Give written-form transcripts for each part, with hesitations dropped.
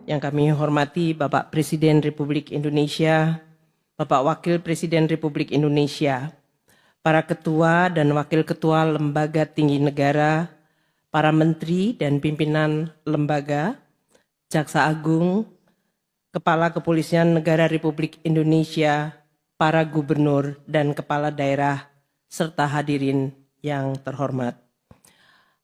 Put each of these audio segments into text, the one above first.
yang kami hormati Bapak Presiden Republik Indonesia, Bapak Wakil Presiden Republik Indonesia, para ketua dan wakil ketua lembaga tinggi negara, para menteri dan pimpinan lembaga, Jaksa Agung, Kepala Kepolisian Negara Republik Indonesia, para gubernur dan kepala daerah, serta hadirin yang terhormat.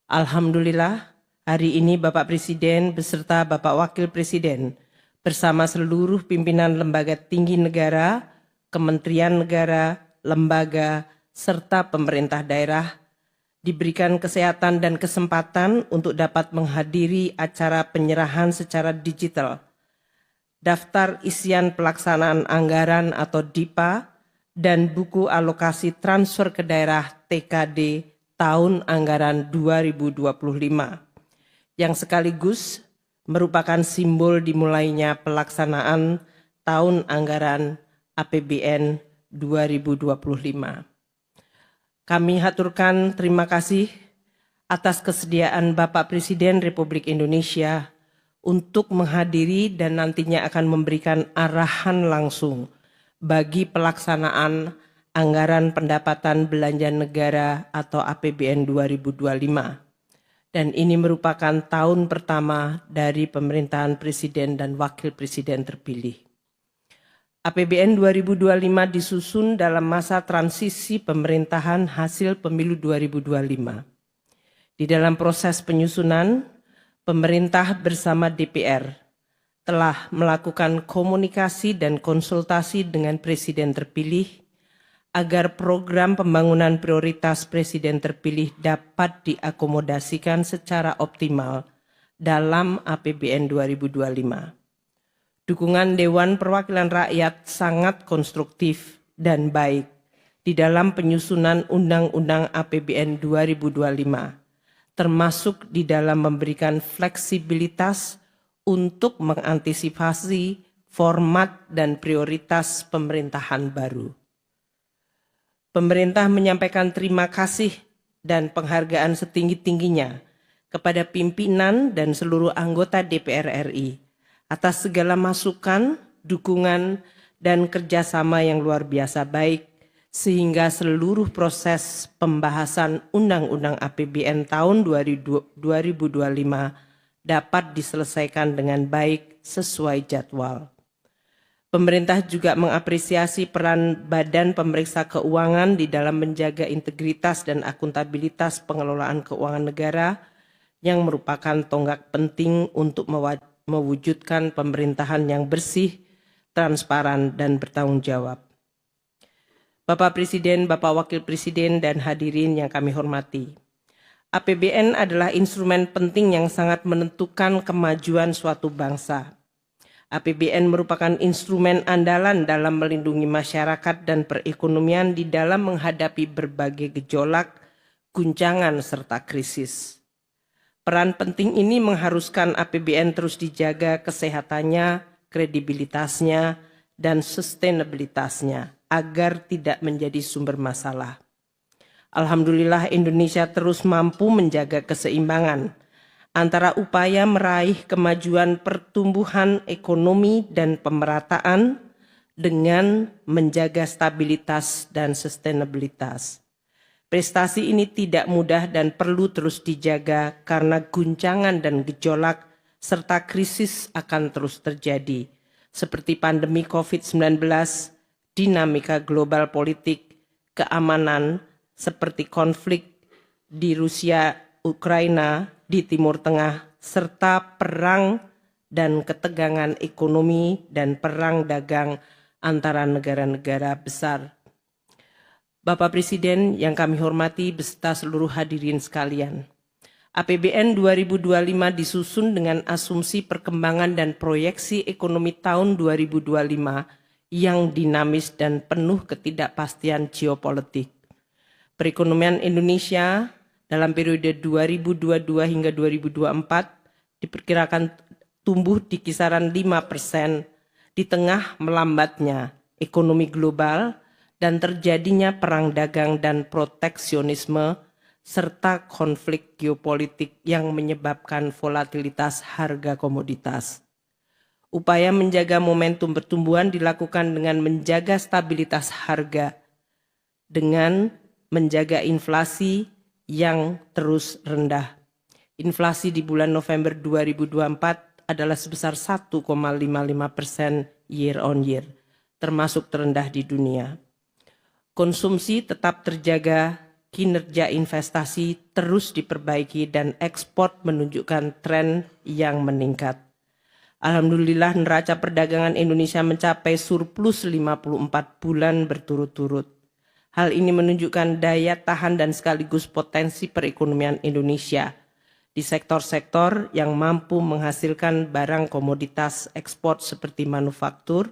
Alhamdulillah, hari ini Bapak Presiden beserta Bapak Wakil Presiden bersama seluruh pimpinan lembaga tinggi negara, kementerian negara, lembaga, serta pemerintah daerah diberikan kesehatan dan kesempatan untuk dapat menghadiri acara penyerahan secara digital daftar isian pelaksanaan anggaran atau DIPA dan buku alokasi transfer ke daerah TKD tahun anggaran 2025 yang sekaligus merupakan simbol dimulainya pelaksanaan tahun anggaran APBN 2025. Kami haturkan terima kasih atas kesediaan Bapak Presiden Republik Indonesia untuk menghadiri dan nantinya akan memberikan arahan langsung bagi pelaksanaan anggaran pendapatan belanja negara atau APBN 2025. Dan ini merupakan tahun pertama dari pemerintahan Presiden dan Wakil Presiden terpilih. APBN 2025 disusun dalam masa transisi pemerintahan hasil pemilu 2025. Di dalam proses penyusunan, pemerintah bersama DPR telah melakukan komunikasi dan konsultasi dengan Presiden terpilih agar program pembangunan prioritas Presiden terpilih dapat diakomodasikan secara optimal dalam APBN 2025. Dukungan Dewan Perwakilan Rakyat sangat konstruktif dan baik di dalam penyusunan Undang-Undang APBN 2025, termasuk di dalam memberikan fleksibilitas untuk mengantisipasi format dan prioritas pemerintahan baru. Pemerintah menyampaikan terima kasih dan penghargaan setinggi-tingginya kepada pimpinan dan seluruh anggota DPR RI atas segala masukan, dukungan, dan kerjasama yang luar biasa baik sehingga seluruh proses pembahasan Undang-Undang APBN tahun 2025 dapat diselesaikan dengan baik sesuai jadwal. Pemerintah juga mengapresiasi peran Badan Pemeriksa Keuangan di dalam menjaga integritas dan akuntabilitas pengelolaan keuangan negara yang merupakan tonggak penting untuk mewujudkan pemerintahan yang bersih, transparan, dan bertanggung jawab. Bapak Presiden, Bapak Wakil Presiden, dan hadirin yang kami hormati. APBN adalah instrumen penting yang sangat menentukan kemajuan suatu bangsa. APBN merupakan instrumen andalan dalam melindungi masyarakat dan perekonomian di dalam menghadapi berbagai gejolak, guncangan, serta krisis. Peran penting ini mengharuskan APBN terus dijaga kesehatannya, kredibilitasnya, dan sustainabilitasnya agar tidak menjadi sumber masalah. Alhamdulillah Indonesia terus mampu menjaga keseimbangan antara upaya meraih kemajuan pertumbuhan ekonomi dan pemerataan dengan menjaga stabilitas dan sustainabilitas. Prestasi ini tidak mudah dan perlu terus dijaga karena guncangan dan gejolak serta krisis akan terus terjadi, seperti pandemi COVID-19, dinamika global politik, keamanan, seperti konflik di Rusia, Ukraina, di Timur Tengah, serta perang dan ketegangan ekonomi dan perang dagang antara negara-negara besar. Bapak Presiden yang kami hormati beserta seluruh hadirin sekalian, APBN 2025 disusun dengan asumsi perkembangan dan proyeksi ekonomi tahun 2025 yang dinamis dan penuh ketidakpastian geopolitik. Perekonomian Indonesia dalam periode 2022 hingga 2024 diperkirakan tumbuh di kisaran 5% di tengah melambatnya ekonomi global dan terjadinya perang dagang dan proteksionisme serta konflik geopolitik yang menyebabkan volatilitas harga komoditas. Upaya menjaga momentum pertumbuhan dilakukan dengan menjaga stabilitas harga, dengan menjaga inflasi yang terus rendah. Inflasi di bulan November 2024 adalah sebesar 1,55% year on year, termasuk terendah di dunia. Konsumsi tetap terjaga, kinerja investasi terus diperbaiki, dan ekspor menunjukkan tren yang meningkat. Alhamdulillah, neraca perdagangan Indonesia mencapai surplus 54 bulan berturut-turut. Hal ini menunjukkan daya tahan dan sekaligus potensi perekonomian Indonesia di sektor-sektor yang mampu menghasilkan barang komoditas ekspor seperti manufaktur,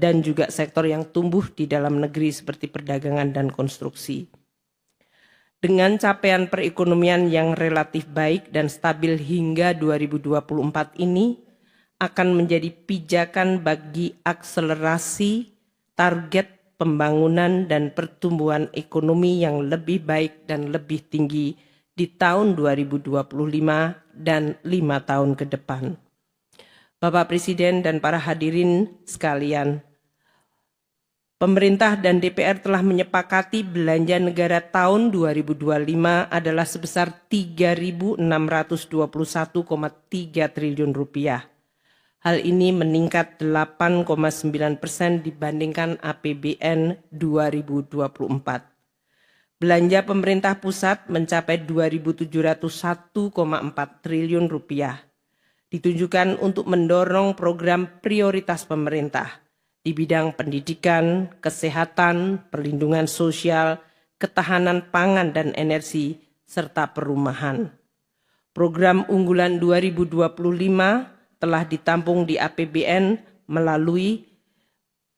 dan juga sektor yang tumbuh di dalam negeri seperti perdagangan dan konstruksi. Dengan capaian perekonomian yang relatif baik dan stabil hingga 2024 ini akan menjadi pijakan bagi akselerasi target pembangunan dan pertumbuhan ekonomi yang lebih baik dan lebih tinggi di tahun 2025 dan 5 tahun ke depan. Bapak Presiden dan para hadirin sekalian, pemerintah dan DPR telah menyepakati belanja negara tahun 2025 adalah sebesar 3.621,3 triliun rupiah. Hal ini meningkat 8,9% dibandingkan APBN 2024. Belanja pemerintah pusat mencapai 2.701,4 triliun rupiah. Ditunjukkan untuk mendorong program prioritas pemerintah di bidang pendidikan, kesehatan, perlindungan sosial, ketahanan pangan dan energi, serta perumahan. Program unggulan 2025 telah ditampung di APBN melalui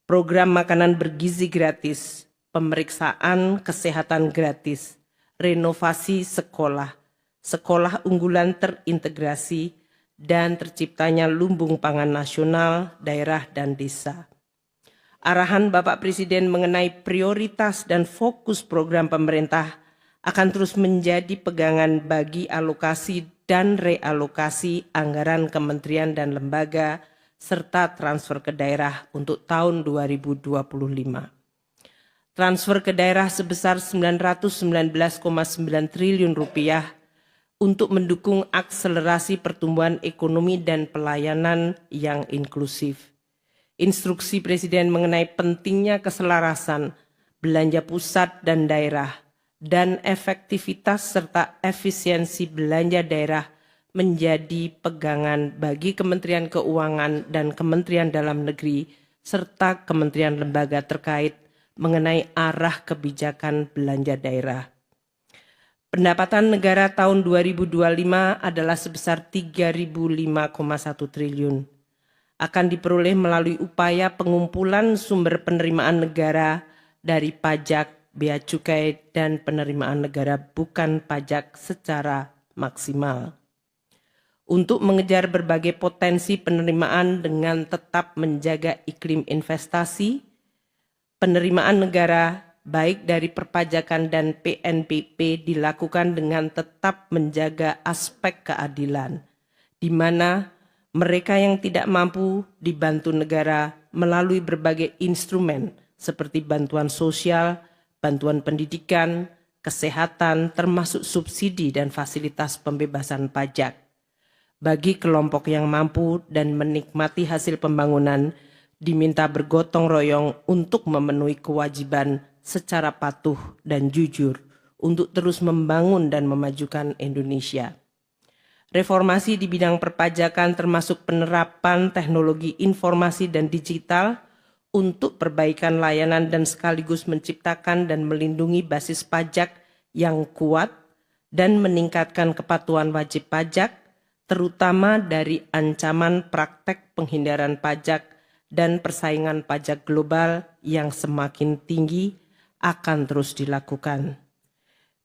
program makanan bergizi gratis, pemeriksaan kesehatan gratis, renovasi sekolah, sekolah unggulan terintegrasi, dan terciptanya lumbung pangan nasional, daerah, dan desa. Arahan Bapak Presiden mengenai prioritas dan fokus program pemerintah akan terus menjadi pegangan bagi alokasi dan realokasi anggaran kementerian dan lembaga serta transfer ke daerah untuk tahun 2025. Transfer ke daerah sebesar 919,9 triliun rupiah untuk mendukung akselerasi pertumbuhan ekonomi dan pelayanan yang inklusif. Instruksi Presiden mengenai pentingnya keselarasan belanja pusat dan daerah dan efektivitas serta efisiensi belanja daerah menjadi pegangan bagi Kementerian Keuangan dan Kementerian Dalam Negeri serta kementerian lembaga terkait mengenai arah kebijakan belanja daerah. Pendapatan negara tahun 2025 adalah sebesar 3.005,1 triliun. Akan diperoleh melalui upaya pengumpulan sumber penerimaan negara dari pajak, bea cukai, dan penerimaan negara bukan pajak secara maksimal. Untuk mengejar berbagai potensi penerimaan dengan tetap menjaga iklim investasi, penerimaan negara baik dari perpajakan dan PNBP dilakukan dengan tetap menjaga aspek keadilan, di mana mereka yang tidak mampu dibantu negara melalui berbagai instrumen seperti bantuan sosial, bantuan pendidikan, kesehatan, termasuk subsidi dan fasilitas pembebasan pajak. Bagi kelompok yang mampu dan menikmati hasil pembangunan, diminta bergotong royong untuk memenuhi kewajiban secara patuh dan jujur untuk terus membangun dan memajukan Indonesia. Reformasi di bidang perpajakan termasuk penerapan teknologi informasi dan digital untuk perbaikan layanan dan sekaligus menciptakan dan melindungi basis pajak yang kuat dan meningkatkan kepatuhan wajib pajak, terutama dari ancaman praktek penghindaran pajak dan persaingan pajak global yang semakin tinggi akan terus dilakukan.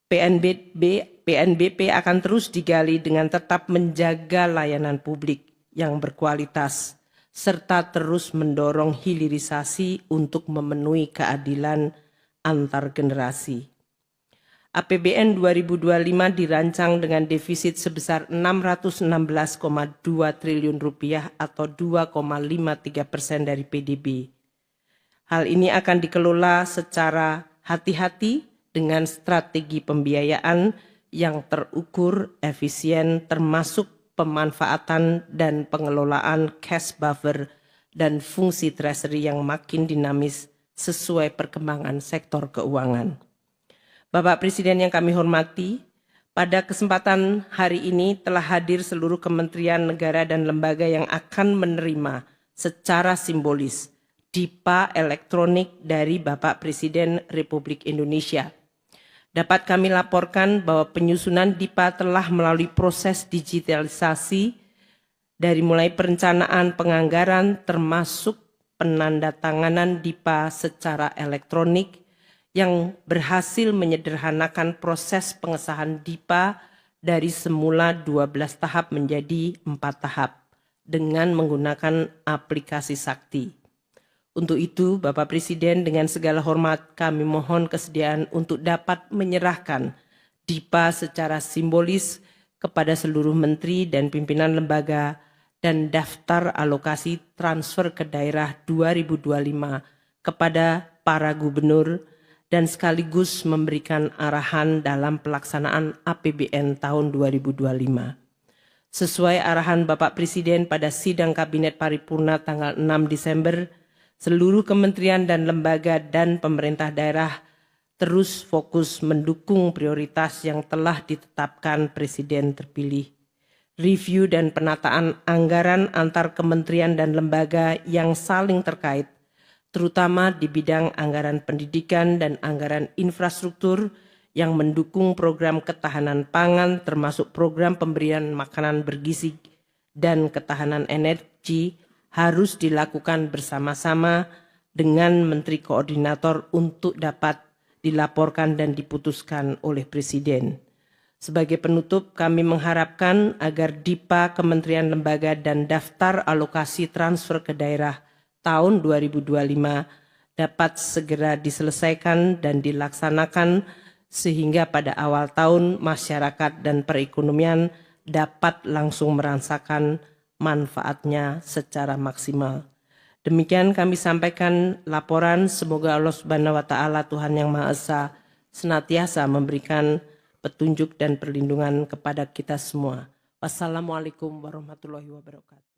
PNBP akan terus digali dengan tetap menjaga layanan publik yang berkualitas, serta terus mendorong hilirisasi untuk memenuhi keadilan antar generasi. APBN 2025 dirancang dengan defisit sebesar 616,2 triliun rupiah atau 2,53% dari PDB. Hal ini akan dikelola secara hati-hati dengan strategi pembiayaan yang terukur, efisien, termasuk pemanfaatan dan pengelolaan cash buffer dan fungsi treasury yang makin dinamis sesuai perkembangan sektor keuangan. Bapak Presiden yang kami hormati, pada kesempatan hari ini telah hadir seluruh kementerian negara dan lembaga yang akan menerima secara simbolis DIPA elektronik dari Bapak Presiden Republik Indonesia. Dapat kami laporkan bahwa penyusunan DIPA telah melalui proses digitalisasi dari mulai perencanaan penganggaran termasuk penandatanganan DIPA secara elektronik yang berhasil menyederhanakan proses pengesahan DIPA dari semula 12 tahap menjadi 4 tahap dengan menggunakan aplikasi Sakti. Untuk itu, Bapak Presiden dengan segala hormat kami mohon kesediaan untuk dapat menyerahkan DIPA secara simbolis kepada seluruh menteri dan pimpinan lembaga dan daftar alokasi transfer ke daerah 2025 kepada para gubernur dan sekaligus memberikan arahan dalam pelaksanaan APBN tahun 2025. Sesuai arahan Bapak Presiden pada sidang Kabinet Paripurna tanggal 6 Desember, seluruh kementerian dan lembaga dan pemerintah daerah terus fokus mendukung prioritas yang telah ditetapkan Presiden terpilih. Review dan penataan anggaran antar kementerian dan lembaga yang saling terkait, terutama di bidang anggaran pendidikan dan anggaran infrastruktur yang mendukung program ketahanan pangan termasuk program pemberian makanan bergizi dan ketahanan energi harus dilakukan bersama-sama dengan Menteri Koordinator untuk dapat dilaporkan dan diputuskan oleh Presiden. Sebagai penutup, kami mengharapkan agar DIPA, kementerian lembaga dan daftar alokasi transfer ke daerah tahun 2025 dapat segera diselesaikan dan dilaksanakan sehingga pada awal tahun masyarakat dan perekonomian dapat langsung merasakan manfaatnya secara maksimal. Demikian kami sampaikan laporan, semoga Allah Subhanahu wa taala Tuhan yang Maha Esa senantiasa memberikan petunjuk dan perlindungan kepada kita semua. Wassalamualaikum warahmatullahi wabarakatuh.